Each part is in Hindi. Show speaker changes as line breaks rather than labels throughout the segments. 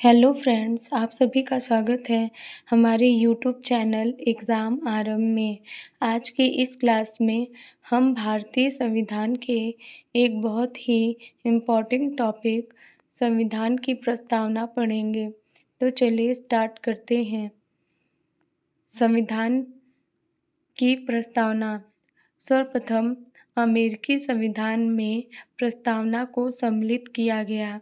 हेलो फ्रेंड्स, आप सभी का स्वागत है हमारे यूट्यूब चैनल एग्ज़ाम आरंभ में। आज की इस क्लास में हम भारतीय संविधान के एक बहुत ही इम्पोर्टेंट टॉपिक संविधान की प्रस्तावना पढ़ेंगे। तो चलिए स्टार्ट करते हैं। संविधान की प्रस्तावना। सर्वप्रथम अमेरिकी संविधान में प्रस्तावना को सम्मिलित किया गया।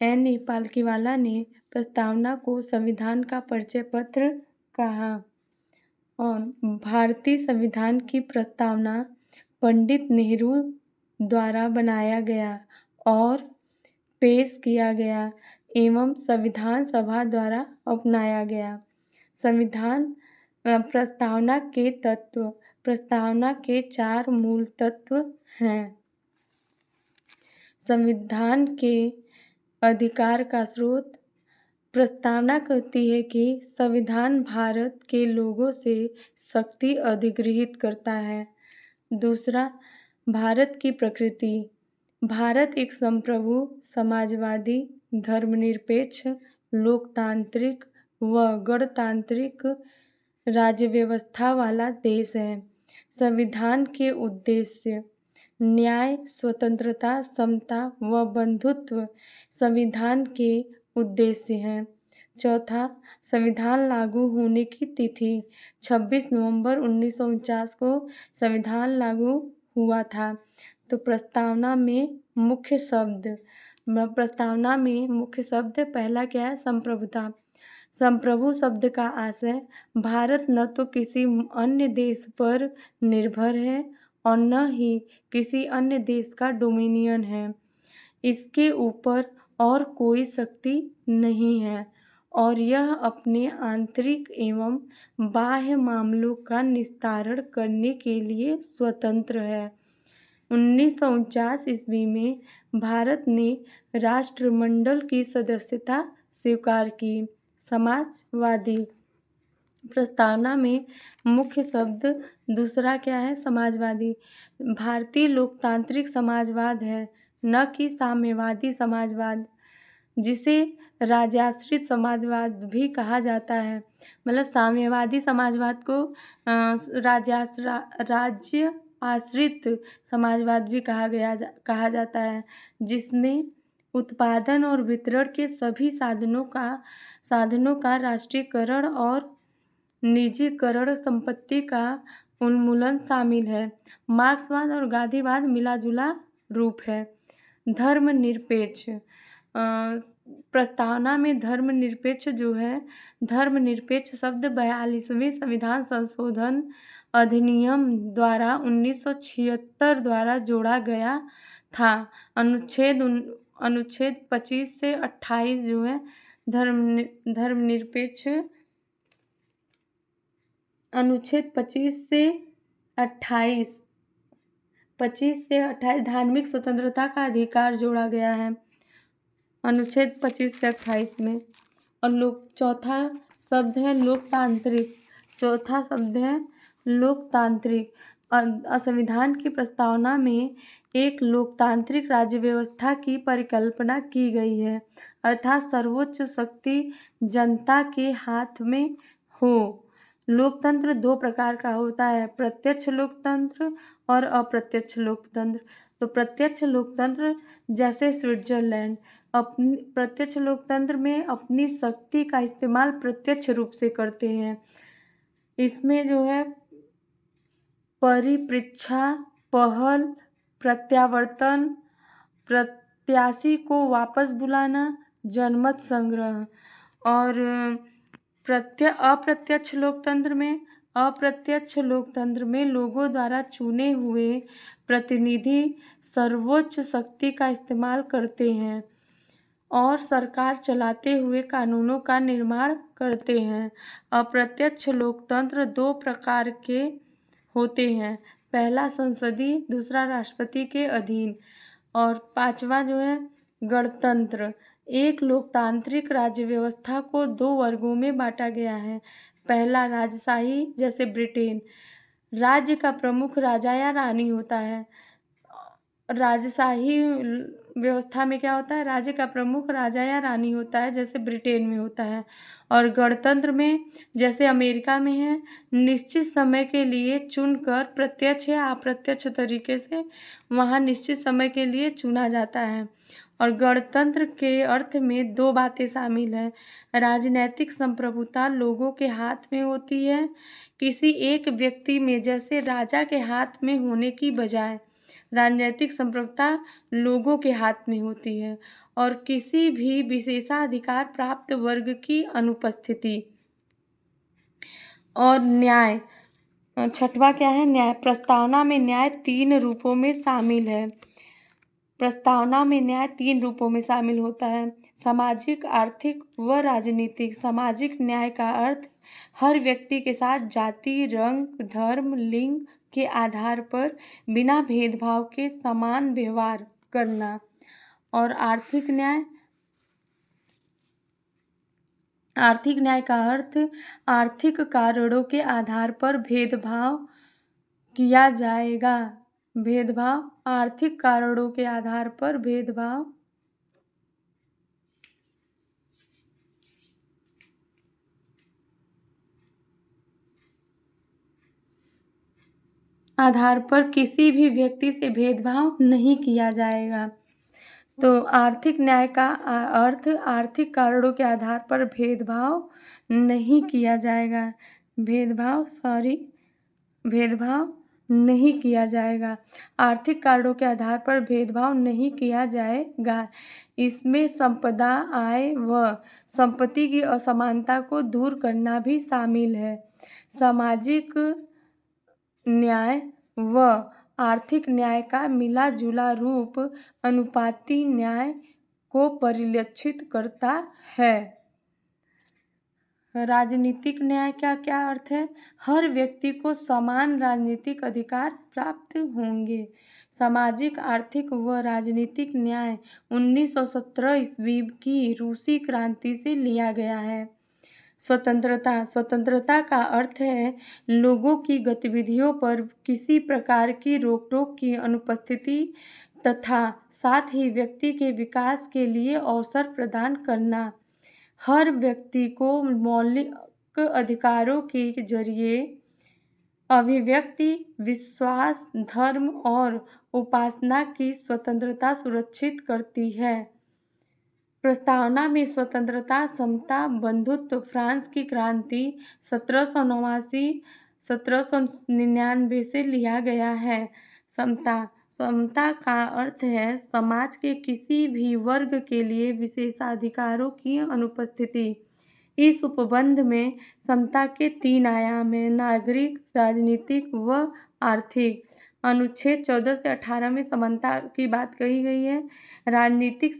एन ए पालकीवाला ने प्रस्तावना को संविधान का परिचय पत्र कहा और भारतीय संविधान की प्रस्तावना पंडित नेहरू द्वारा बनाया गया और पेश किया गया एवं संविधान सभा द्वारा अपनाया गया। संविधान प्रस्तावना के तत्व। प्रस्तावना के 4 मूल तत्व हैं। संविधान के अधिकार का स्रोत। प्रस्तावना कहती है कि संविधान भारत के लोगों से शक्ति अधिग्रहित करता है। दूसरा, भारत की प्रकृति। भारत एक संप्रभु, समाजवादी, धर्मनिरपेक्ष, लोकतांत्रिक व गणतांत्रिक राज्य व्यवस्था वाला देश है। संविधान के उद्देश्य। न्याय, स्वतंत्रता, समता व बंधुत्व संविधान के उद्देश्य हैं। चौथा, संविधान लागू होने की तिथि। 26 नवंबर 1949 को संविधान लागू हुआ था। तो प्रस्तावना में मुख्य शब्द। पहला क्या है? संप्रभुता। संप्रभु शब्द का आशय भारत न तो किसी अन्य देश पर निर्भर है और न ही किसी अन्य देश का डोमिनियन है। इसके ऊपर और कोई शक्ति नहीं है और यह अपने आंतरिक एवं बाह्य मामलों का निस्तारण करने के लिए स्वतंत्र है। 1949 ईस्वी में भारत ने राष्ट्रमंडल की सदस्यता स्वीकार की। समाजवादी। प्रस्तावना में मुख्य शब्द दूसरा क्या है? समाजवादी। भारतीय लोकतांत्रिक समाजवाद है, न कि साम्यवादी समाजवाद, जिसे राज्याश्रित समाजवाद भी कहा जाता है। मतलब साम्यवादी समाजवाद को राज्य आश्रित समाजवाद भी कहा जाता है, जिसमें उत्पादन और वितरण के सभी साधनों का राष्ट्रीयकरण और निजीकरण, संपत्ति का उन्मूलन शामिल है। मार्क्सवाद और गांधीवाद मिला-जुला रूप है। धर्मनिरपेक्ष। प्रस्तावना में धर्मनिरपेक्ष जो है, धर्मनिरपेक्ष शब्द 42वें संविधान संशोधन अधिनियम द्वारा 1976 द्वारा जोड़ा गया था। अनुच्छेद 25 से 28 जो है धर्मनिरपेक्ष। अनुच्छेद 25 से 28 धार्मिक स्वतंत्रता का अधिकार जोड़ा गया है अनुच्छेद 25 से 28 में। और चौथा शब्द है लोकतांत्रिक। संविधान की प्रस्तावना में एक लोकतांत्रिक राज्य व्यवस्था की परिकल्पना की गई है, अर्थात सर्वोच्च शक्ति जनता के हाथ में हो। लोकतंत्र 2 प्रकार का होता है, प्रत्यक्ष लोकतंत्र और अप्रत्यक्ष लोकतंत्र। तो प्रत्यक्ष लोकतंत्र जैसे स्विट्जरलैंड, प्रत्यक्ष लोकतंत्र में अपनी शक्ति का इस्तेमाल प्रत्यक्ष रूप से करते हैं। इसमें जो है परिप्रेक्षा, पहल, प्रत्यावर्तन, प्रत्याशी को वापस बुलाना, जनमत संग्रह। और अप्रत्यक्ष लोकतंत्र में लोगों द्वारा चुने हुए प्रतिनिधि सर्वोच्च शक्ति का इस्तेमाल करते हैं और सरकार चलाते हुए कानूनों का निर्माण करते हैं। अप्रत्यक्ष लोकतंत्र 2 प्रकार के होते हैं, पहला संसदीय, दूसरा राष्ट्रपति के अधीन। और 5वां जो है गणतंत्र। एक लोकतांत्रिक राज्य व्यवस्था को 2 वर्गों में बांटा गया है। पहला राजशाही, जैसे ब्रिटेन, राज्य का प्रमुख राजा या रानी होता है। राजशाही व्यवस्था में क्या होता है, राज्य का प्रमुख राजा या रानी होता है, जैसे ब्रिटेन में होता है। और गणतंत्र में, जैसे अमेरिका में है, निश्चित समय के लिए चुनकर प्रत्यक्ष या अप्रत्यक्ष तरीके से वहाँ निश्चित समय के लिए चुना जाता है। और गणतंत्र के अर्थ में दो बातें शामिल हैं। राजनैतिक संप्रभुता लोगों के हाथ में होती है, किसी एक व्यक्ति में जैसे राजा के हाथ में होने की बजाय राजनीतिक संप्रभुता लोगों के हाथ में होती है, और किसी भी विशेषाधिकार प्राप्त वर्ग की अनुपस्थिति। और न्याय, छठवां क्या है, न्याय। प्रस्तावना में न्याय तीन रूपों में शामिल है। प्रस्तावना में न्याय तीन रूपों में शामिल होता है, सामाजिक, आर्थिक व राजनीतिक। सामाजिक न्याय का अर्थ हर व्यक्ति के साथ जाति, रंग, धर्म, लिंग के आधार पर बिना भेदभाव के समान व्यवहार करना। और आर्थिक न्याय, आर्थिक न्याय का अर्थ आर्थिक कारणों के आधार पर भेदभाव किया जाएगा। भेदभाव, आर्थिक कारणों के आधार पर भेदभाव आधार पर किसी भी व्यक्ति से भेदभाव नहीं किया जाएगा। तो आर्थिक न्याय का अर्थ आर्थिक कारणों के आधार पर भेदभाव नहीं किया जाएगा। भेदभाव नहीं किया जाएगा। आर्थिक कारणों के आधार पर भेदभाव नहीं किया जाएगा। इसमें संपदा, आय व संपत्ति की असमानता को दूर करना भी शामिल है। सामाजिक न्याय व आर्थिक न्याय का मिला जुला रूप अनुपाती न्याय को परिलक्षित करता है। राजनीतिक न्याय का क्या अर्थ है, हर व्यक्ति को समान राजनीतिक अधिकार प्राप्त होंगे। सामाजिक, आर्थिक व राजनीतिक न्याय 1917 ईस्वी की रूसी क्रांति से लिया गया है। स्वतंत्रता, स्वतंत्रता का अर्थ है लोगों की गतिविधियों पर किसी प्रकार की रोक-टोक की अनुपस्थिति तथा साथ ही व्यक्ति के विकास के लिए अवसर प्रदान करना। हर व्यक्ति को मौलिक अधिकारों के जरिए अभिव्यक्ति, विश्वास, धर्म और उपासना की स्वतंत्रता सुरक्षित करती है। प्रस्तावना में स्वतंत्रता, समता, बंधुत्व फ्रांस की क्रांति 1789-1799 से लिया गया है। समता, समता का अर्थ है समाज के किसी भी वर्ग के लिए विशेषाधिकारों की अनुपस्थिति। इस उपबंध में समता के तीन आयाम हैं, नागरिक, राजनीतिक व आर्थिक। अनुच्छेद 14 से 18 में समानता की बात कही गई है। राजनीतिक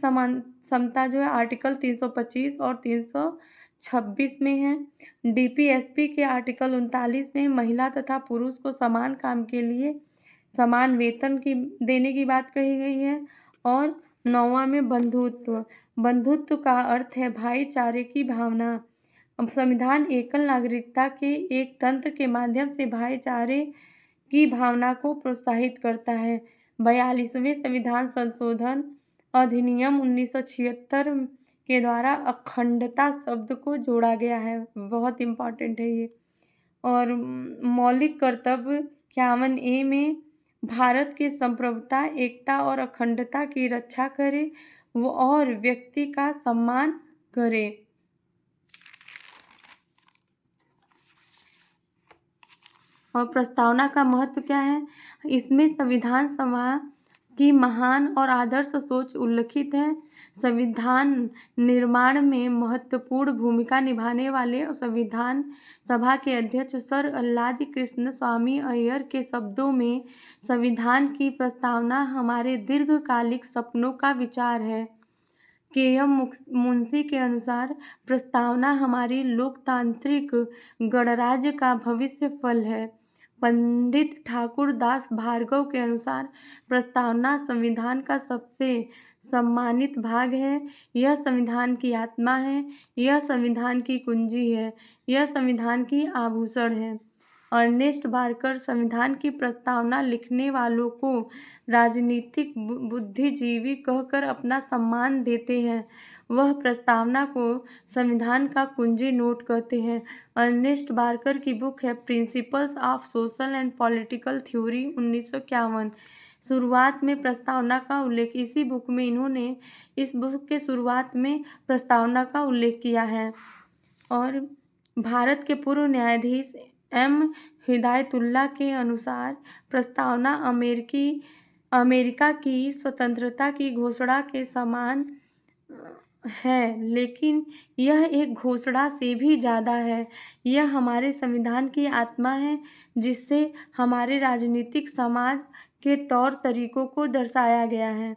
समता जो है आर्टिकल 325 और 326 में है। डीपीएसपी के आर्टिकल 39 में महिला तथा पुरुष को समान काम के लिए समान वेतन की देने की बात कही गई है। और 9वां में बंधुत्व, बंधुत्व का अर्थ है भाईचारे की भावना। संविधान एकल नागरिकता के एक तंत्र के माध्यम से भाईचारे की भावना को प्रोत्साहित करता है। 42वें संविधान संशोधन अधिनियम 1976 के द्वारा अखंडता शब्द को जोड़ा गया है, बहुत इम्पोर्टेंट है ये। और मौलिक कर्तव्य 51A में भारत की संप्रभुता, एकता और अखंडता की रक्षा करे और व्यक्ति का सम्मान करे। और प्रस्तावना का महत्व क्या है, इसमें संविधान सभा की महान और आदर्श सोच उल्लिखित है। संविधान निर्माण में महत्वपूर्ण भूमिका निभाने वाले संविधान सभा के अध्यक्ष सर अल्लादी कृष्ण स्वामी अय्यर के शब्दों में, संविधान की प्रस्तावना हमारे दीर्घकालिक सपनों का विचार है। के.एम. मुंशी के अनुसार प्रस्तावना हमारी लोकतांत्रिक गणराज्य का भविष्य फल है। पंडित ठाकुर दास भार्गव के अनुसार प्रस्तावना संविधान का सबसे सम्मानित भाग है। यह संविधान की आत्मा है, यह संविधान की कुंजी है, यह संविधान की आभूषण है। अर्नेस्ट बारकर संविधान की प्रस्तावना लिखने वालों को राजनीतिक बुद्धिजीवी कहकर अपना सम्मान देते हैं। वह प्रस्तावना को संविधान का कुंजी नोट कहते हैं। अर्नेस्ट बारकर की बुक है principles of social and political theory 1951। शुरुआत में प्रस्तावना का उल्लेख इसी बुक में इन्होंने इस बुक के शुरुआत में प्रस्तावना का उल्लेख किया है। और भारत के पूर्व न्यायाधीश एम हिदायतुल्लाह के अनुसार प्रस्तावना अमेरिका की स्वतंत्रता की घोषणा के समान है, लेकिन यह एक घोषणा से भी ज़्यादा है। यह हमारे संविधान की आत्मा है, जिससे हमारे राजनीतिक समाज के तौर तरीकों को दर्शाया गया है।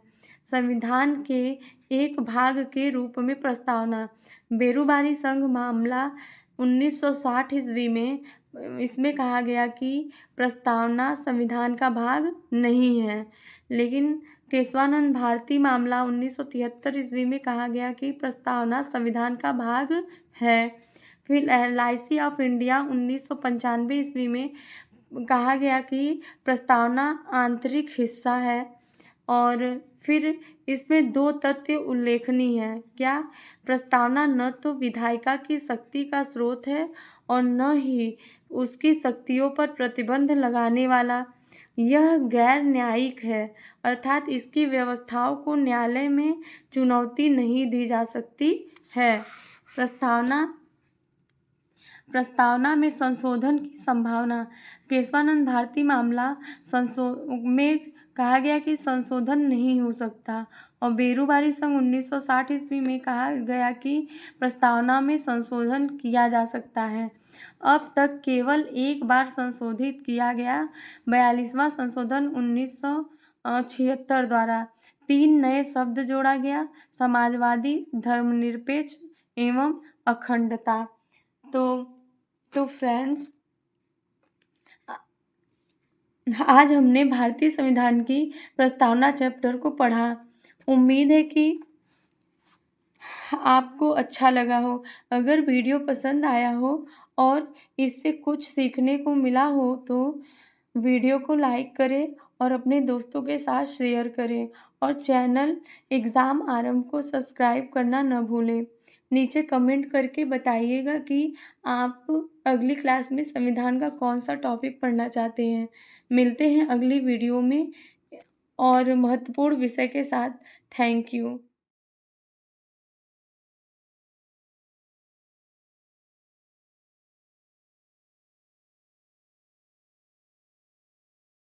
संविधान के एक भाग के रूप में प्रस्तावना बेरूबारी संघ मामला 1960 ईस्वी में इसमें कहा गया कि प्रस्तावना संविधान का भाग नहीं है, लेकिन केशवानंद भारती मामला 1973 ईस्वी में कहा गया कि प्रस्तावना संविधान का भाग है। फिर LIC ऑफ इंडिया 1995 ईस्वी में कहा गया कि प्रस्तावना आंतरिक हिस्सा है। और फिर इसमें दो तथ्य उल्लेखनीय है। क्या? प्रस्तावना न तो विधायिका की शक्ति का स्रोत है और न ही उसकी शक्तियों पर प्रतिबंध लगाने वाला। यह गैर न्यायिक है, अर्थात इसकी व्यवस्थाओं को न्यायालय में चुनौती नहीं दी जा सकती है। प्रस्तावना में संशोधन की संभावना केशवानंद भारती मामला में कहा गया कि संशोधन नहीं हो सकता, और बेरूबारी संघ 1960 ईस्वी में कहा गया कि प्रस्तावना में संशोधन किया जा सकता है। अब तक केवल एक बार संशोधित किया गया 42वां संशोधन 1976 द्वारा 3 नए शब्द जोड़ा गया: समाजवादी, धर्मनिरपेक्ष एवं अखंडता। तो फ्रेंड्स, आज हमने भारतीय संविधान की प्रस्तावना चैप्टर को पढ़ा। उम्मीद है कि आपको अच्छा लगा हो। अगर वीडियो पसंद आया हो और इससे कुछ सीखने को मिला हो तो वीडियो को लाइक करें और अपने दोस्तों के साथ शेयर करें, और चैनल एग्ज़ाम आरंभ को सब्सक्राइब करना न भूलें। नीचे कमेंट करके बताइएगा कि आप अगली क्लास में संविधान का कौन सा टॉपिक पढ़ना चाहते हैं। मिलते हैं अगली वीडियो में और महत्वपूर्ण विषय के साथ। Thank you.